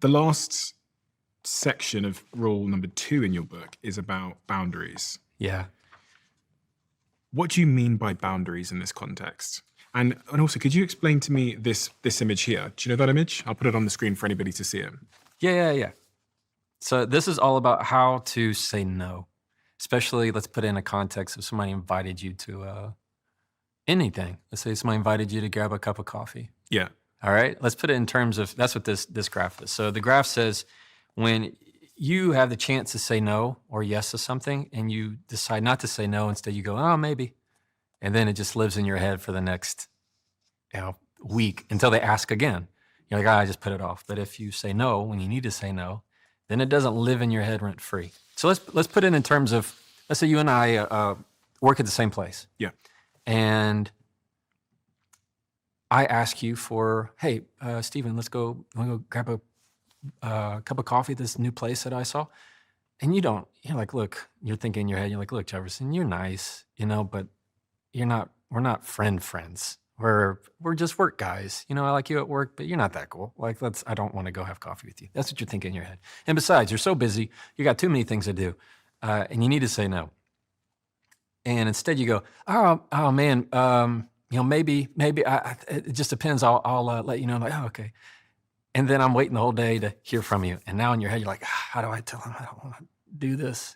The last section of rule number 2 in your book is about boundaries. Yeah. What do you mean by boundaries in this context? And also, could you explain to me this image here? Do you know that image? I'll put it on the screen for anybody to see it. Yeah. So this is all about how to say no, especially let's put it in a context of somebody invited you to anything. Let's say somebody invited you to grab a cup of coffee. Yeah. All right. Let's put it in terms of, that's what this graph is. So the graph says when you have the chance to say no or yes to something and you decide not to say no, instead you go, oh, maybe. And then it just lives in your head for the next week until they ask again. You're like, I just put it off. But if you say no when you need to say no, then it doesn't live in your head rent free. So let's put it in terms of, let's say you and I work at the same place. Yeah. And I ask you for, hey, Stephen, want to go grab a cup of coffee at this new place that I saw? And you're like, look, you're thinking in your head, you're like, look, Jefferson, you're nice, but we're not friends. We're just work guys. I like you at work, but you're not that cool. Like, I don't want to go have coffee with you. That's what you're thinking in your head. And besides, you're so busy, you got too many things to do, and you need to say no. And instead you go, oh man, maybe it just depends. I'll let you know. I'm like, oh, okay. And then I'm waiting the whole day to hear from you. And now in your head, you're like, how do I tell him I don't want to do this?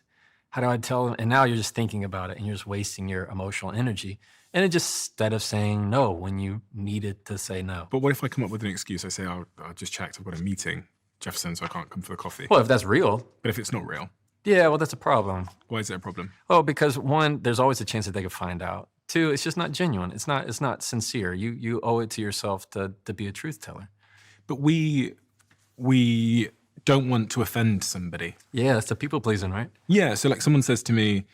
How do I tell him? And now you're just thinking about it and you're just wasting your emotional energy. And it just, instead of saying no when you needed to say no. But what if I come up with an excuse? I say, I just checked, I've got a meeting, Jefferson, so I can't come for the coffee. Well, if that's real. But if it's not real? Yeah, well, that's a problem. Why is it a problem? Well, because one, there's always a chance that they could find out. Two, it's just not genuine. It's not sincere. You owe it to yourself to be a truth teller. But we don't want to offend somebody. Yeah, it's the people pleasing, right? Yeah, so like someone says to me,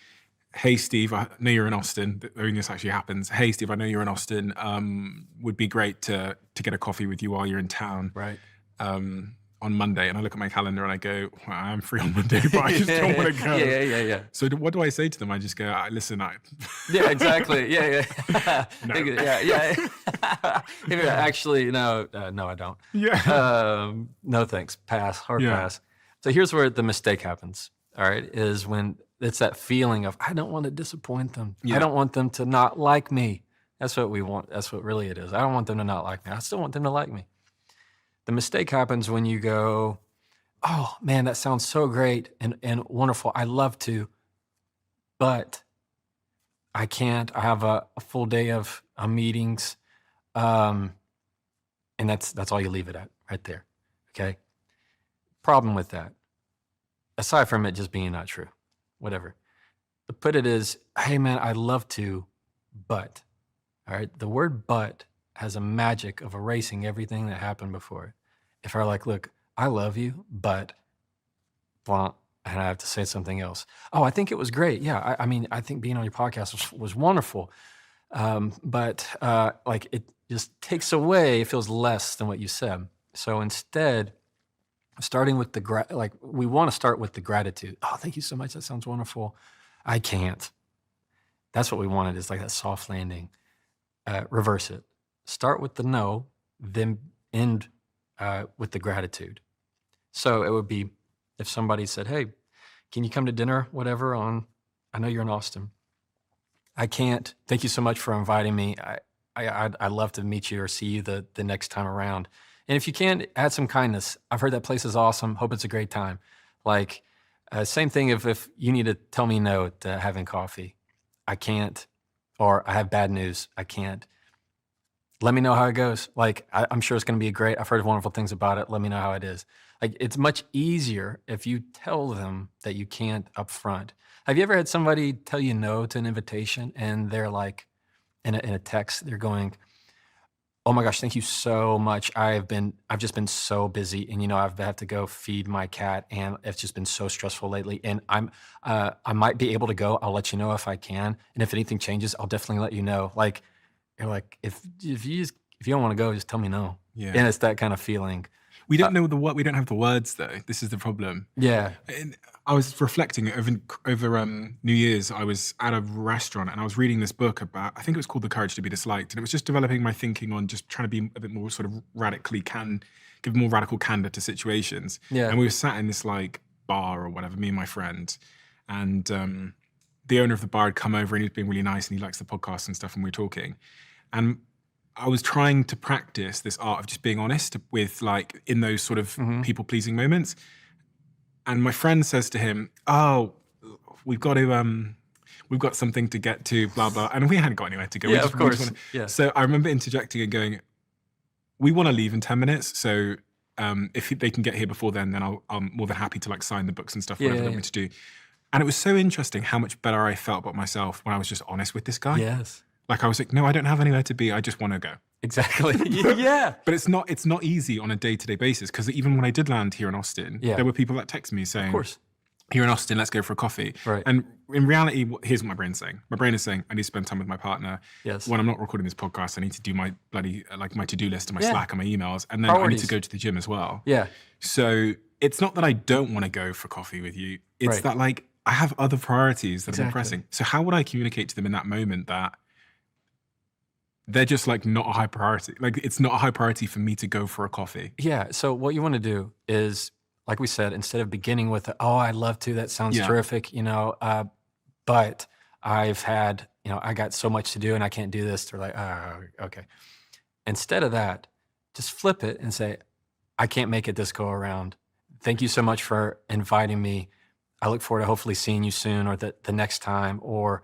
hey, Steve, I know you're in Austin. I mean, this actually happens. Hey, Steve, I know you're in Austin. Would be great to get a coffee with you while you're in town. Right. On Monday. And I look at my calendar and I go, well, I'm free on Monday, but I just don't want to go. Yeah. So what do I say to them? I just go, listen, Yeah, exactly. Yeah. No. Yeah. Actually, no, I don't. Yeah. No thanks. Pass. Hard pass. So here's where the mistake happens. All right, is when it's that feeling of, I don't want to disappoint them. Yeah. I don't want them to not like me. That's what we want. That's what really it is. I don't want them to not like me. I still want them to like me. The mistake happens when you go, oh man, that sounds so great and wonderful. I love to, but I can't. I have a full day of meetings. And that's all you leave it at right there. Okay. Problem with that, aside from it just being not true, whatever. But put it as, hey man, I love to, but, all right. The word but has a magic of erasing everything that happened before it. If I like, look, I love you, but, well, and I have to say something else. Oh, I think it was great. Yeah, I mean, I think being on your podcast was wonderful. But like it just takes away, it feels less than what you said. So instead, starting with we want to start with the gratitude. Oh, thank you so much. That sounds wonderful. I can't. That's what we wanted, is like that soft landing. Reverse it. Start with the no, then end with the gratitude. So it would be if somebody said, hey, can you come to dinner, whatever, I know you're in Austin. I can't. Thank you so much for inviting me. I'd love to meet you or see you the next time around. And if you can, add some kindness. I've heard that place is awesome. Hope it's a great time. Like, same thing if you need to tell me no to having coffee. I can't. Or I have bad news. I can't. Let me know how it goes. Like, I'm sure it's going to be great. I've heard wonderful things about it. Let me know how it is. Like, it's much easier if you tell them that you can't up front. Have you ever had somebody tell you no to an invitation and they're like, in a text, they're going, oh my gosh, thank you so much. I've just been so busy, and I've had to go feed my cat, and it's just been so stressful lately. And I might be able to go. I'll let you know if I can, and if anything changes, I'll definitely let you know. Like, you're like, if you don't want to go, just tell me no. Yeah. And it's that kind of feeling. We don't know the what. We don't have the words though. This is the problem. Yeah. And I was reflecting over New Year's. I was at a restaurant and I was reading this book about. I think it was called The Courage to Be Disliked, and it was just developing my thinking on just trying to be a bit more sort of give more radical candor to situations. Yeah. And we were sat in this like bar or whatever, me and my friend, and the owner of the bar had come over and he was being really nice and he likes the podcast and stuff, and we were talking, and I was trying to practice this art of just being honest with like in those sort of people pleasing moments. And my friend says to him, "Oh, we've got something to get to, blah blah," and we hadn't got anywhere to go. Yeah, of course. Yeah. So I remember interjecting and going, "We want to leave in 10 minutes, so if they can get here before then I'm more than happy to like sign the books and stuff, whatever they want me to do." And it was so interesting how much better I felt about myself when I was just honest with this guy. Yes. Like I was like, "No, I don't have anywhere to be. I just want to go." Exactly. Yeah. But it's not easy on a day-to-day basis, because even when I did land here in Austin, there were people that text me saying, Of course. "Here in Austin, let's go for a coffee." Right. And in reality, here's what my brain's saying. My brain is saying, I need to spend time with my partner. Yes. When I'm not recording this podcast, I need to do my bloody, like my to-do list and my Yeah. Slack and my emails. And then I need to go to the gym as well. Yeah. So it's not that I don't want to go for coffee with you. It's Right. that like, I have other priorities that are more Exactly. pressing. So how would I communicate to them in that moment that they're just like not a high priority? Like it's not a high priority for me to go for a coffee. Yeah. So what you want to do is, like we said, instead of beginning with, "Oh, I'd love to, that sounds Yeah. terrific, but I've had, I got so much to do and I can't do this." They're like, "Oh, okay." Instead of that, just flip it and say, "I can't make it this go around. Thank you so much for inviting me. I look forward to hopefully seeing you soon or the next time." Or,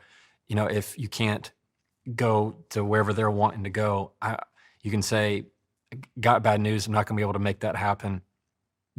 if you can't go to wherever they're wanting to go, you can say, "Got bad news. I'm not going to be able to make that happen.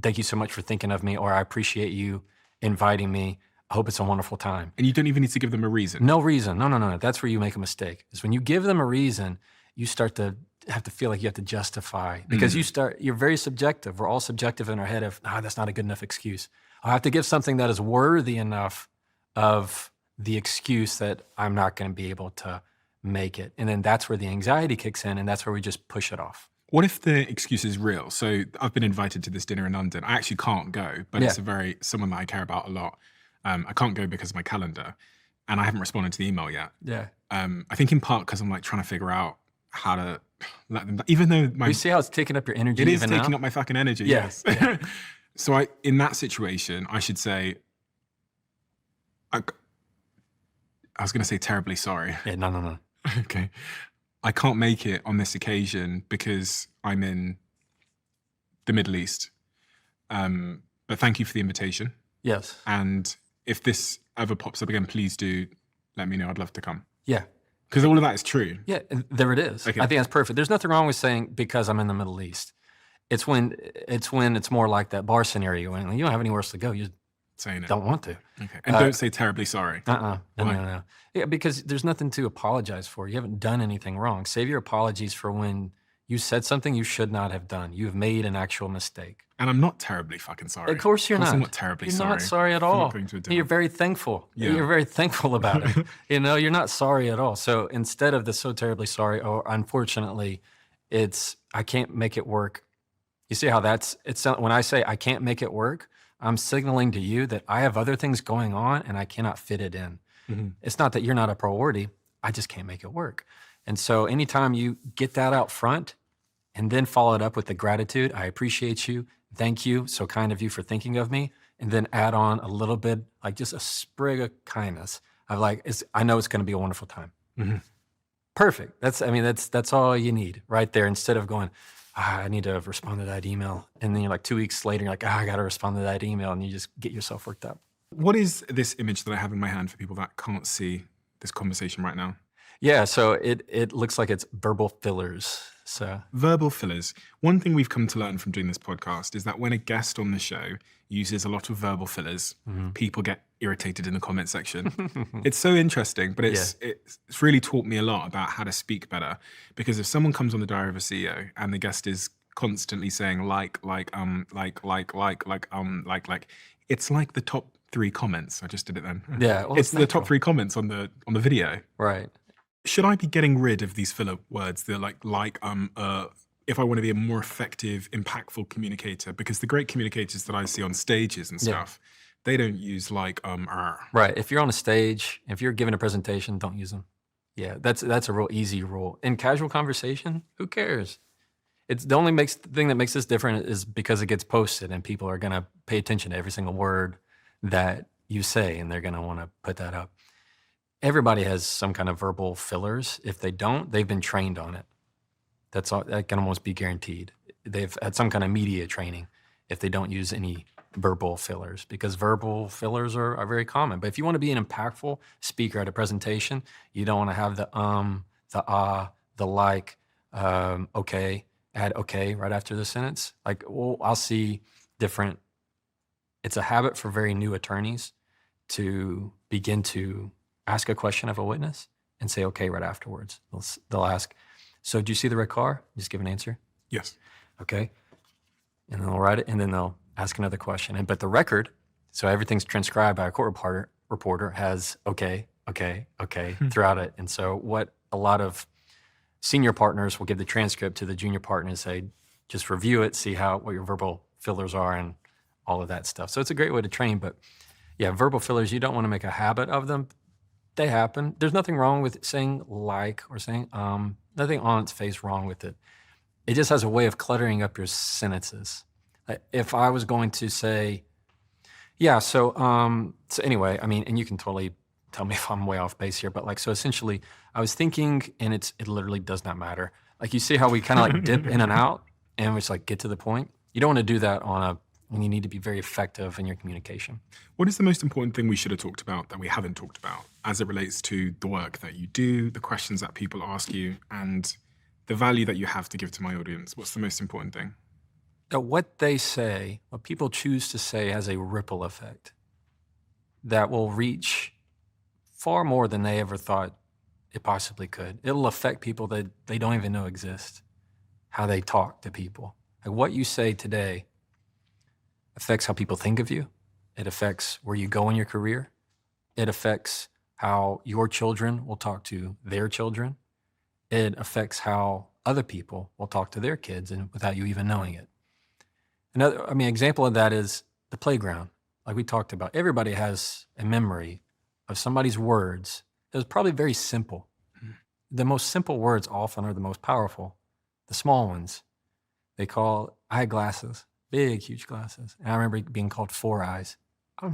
Thank you so much for thinking of me," or "I appreciate you inviting me. I hope it's a wonderful time." And you don't even need to give them a reason. No reason. No. That's where you make a mistake. Is when you give them a reason, you start to have to feel like you have to justify, because you're very subjective. We're all subjective in our head of, that's not a good enough excuse. I have to give something that is worthy enough of the excuse that I'm not going to be able to make it. And then that's where the anxiety kicks in, and that's where we just push it off. What if the excuse is real? So I've been invited to this dinner in London. I actually can't go, but it's someone that I care about a lot. I can't go because of my calendar, and I haven't responded to the email yet. Yeah. I think in part because I'm like trying to figure out how to let them, even though You see how it's taking up your energy? it is even taking now? up my fucking energy. Yeah, Yes. So in that situation, I should say, I was going to say terribly sorry. Yeah, no. Okay. I can't make it on this occasion because I'm in the Middle East. But thank you for the invitation. Yes. And if this ever pops up again, please do let me know. I'd love to come. Yeah. Because all of that is true. Yeah, and there it is. Okay. I think that's perfect. There's nothing wrong with saying because I'm in the Middle East. It's when it's more like that bar scenario when you don't have anywhere else to go. You just Saying it. don't want to. Okay. And don't say terribly sorry. No. Yeah, because there's nothing to apologize for. You haven't done anything wrong. Save your apologies for when you said something you should not have done. You have made an actual mistake. And I'm not terribly fucking sorry. Of course you're not. I'm not terribly You're sorry. not sorry at for not all. going to a dinner. You're very thankful. Yeah. You're very thankful about it. You're not sorry at all. So instead of the "so terribly sorry," or "unfortunately," it's "I can't make it work." You see how when I say "I can't make it work," I'm signaling to you that I have other things going on and I cannot fit it in. Mm-hmm. It's not that you're not a priority. I just can't make it work. And so anytime you get that out front and then follow it up with the gratitude, "I appreciate you. Thank you. So kind of you for thinking of me." And then add on a little bit, like just a sprig of kindness of like, I know it's going to be a wonderful time. Mm-hmm. Perfect. That's all you need right there. Instead of going, I need to respond to that email. And then you're like 2 weeks later, you're like, I got to respond to that email. And you just get yourself worked up. What is this image that I have in my hand for people that can't see this conversation right now? Yeah. So it looks like it's verbal fillers. So Verbal fillers. One thing we've come to learn from doing this podcast is that when a guest on the show uses a lot of verbal fillers, people get irritated in the comment section. It's so interesting, but it's really taught me a lot about how to speak better. Because if someone comes on the Diary of a CEO and the guest is constantly saying it's like the top 3 comments. I just did it then. Yeah, well, it's the top 3 comments on the video. Right. Should I be getting rid of these filler words? They're if I want to be a more effective, impactful communicator, because the great communicators that I see on stages and stuff, they don't use like Right. If you're on a stage, if you're giving a presentation, don't use them. Yeah, that's a real easy rule. In casual conversation, who cares? It's the only thing that makes this different is because it gets posted and people are going to pay attention to every single word that you say, and they're going to want to put that up. Everybody has some kind of verbal fillers. If they don't, they've been trained on it. That's all, that can almost be guaranteed. They've had some kind of media training if they don't use any verbal fillers, because verbal fillers are very common. But if you want to be an impactful speaker at a presentation, you don't want to have the the like, okay, add okay right after the sentence. Like, well, I'll see different. It's a habit for very new attorneys to begin to ask a question of a witness and say okay right afterwards. They'll ask, so do you see the red car? Just give an answer. Yes. Okay. And then they'll write it, and then they'll ask another question. But the record, so everything's transcribed by a court reporter, has okay throughout it. And so what a lot of senior partners will give the transcript to the junior partner and say, just review it, see what your verbal fillers are and all of that stuff. So it's a great way to train. But yeah, verbal fillers, you don't want to make a habit of them. They happen. There's nothing wrong with saying like or saying nothing on its face wrong with it. It just has a way of cluttering up your sentences. If I was going to say, yeah, so anyway, I mean, and you can totally tell me if I'm way off base here, but like, so essentially I was thinking, and it literally does not matter. Like, you see how we kind of like dip in and out and we just like get to the point? You don't want to do that when you need to be very effective in your communication. What is the most important thing we should have talked about that we haven't talked about as it relates to the work that you do, the questions that people ask you, and the value that you have to give to my audience? What's the most important thing? What they say, what people choose to say, has a ripple effect that will reach far more than they ever thought it possibly could. It'll affect people that they don't even know exist, how they talk to people. Like, what you say today affects how people think of you. It affects where you go in your career. It affects how your children will talk to their children. It affects how other people will talk to their kids, and without you even knowing it. Another, example of that is the playground. Like we talked about, everybody has a memory of somebody's words. It was probably very simple. The most simple words often are the most powerful. The small ones, I had glasses, big, huge glasses. And I remember being called Four Eyes. I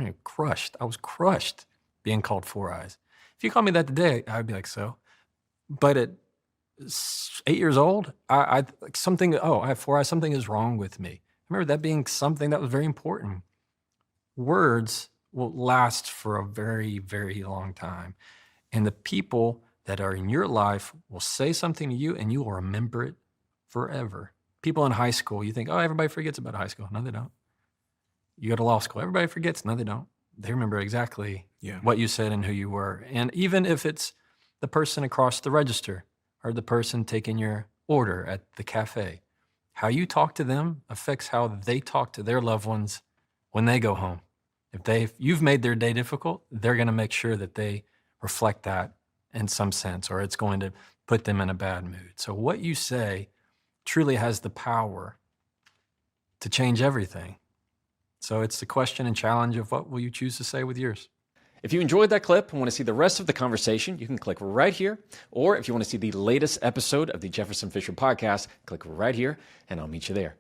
was crushed being called Four Eyes. If you call me that today, I'd be like, so. But at 8 years old, I have 4 eyes, something is wrong with me. I remember that being something that was very important. Words will last for a very, very long time. And the people that are in your life will say something to you and you will remember it forever. People in high school, you think, oh, everybody forgets about high school. No, they don't. You go to law school, everybody forgets. No, they don't. They remember exactly what you said and who you were. And even if it's the person across the register or the person taking your order at the cafe, how you talk to them affects how they talk to their loved ones when they go home. If you've made their day difficult, they're going to make sure that they reflect that in some sense, or it's going to put them in a bad mood. So what you say truly has the power to change everything. So it's the question and challenge of what will you choose to say with yours. If you enjoyed that clip and want to see the rest of the conversation, you can click right here. Or if you want to see the latest episode of the Jefferson Fisher podcast, click right here, and I'll meet you there.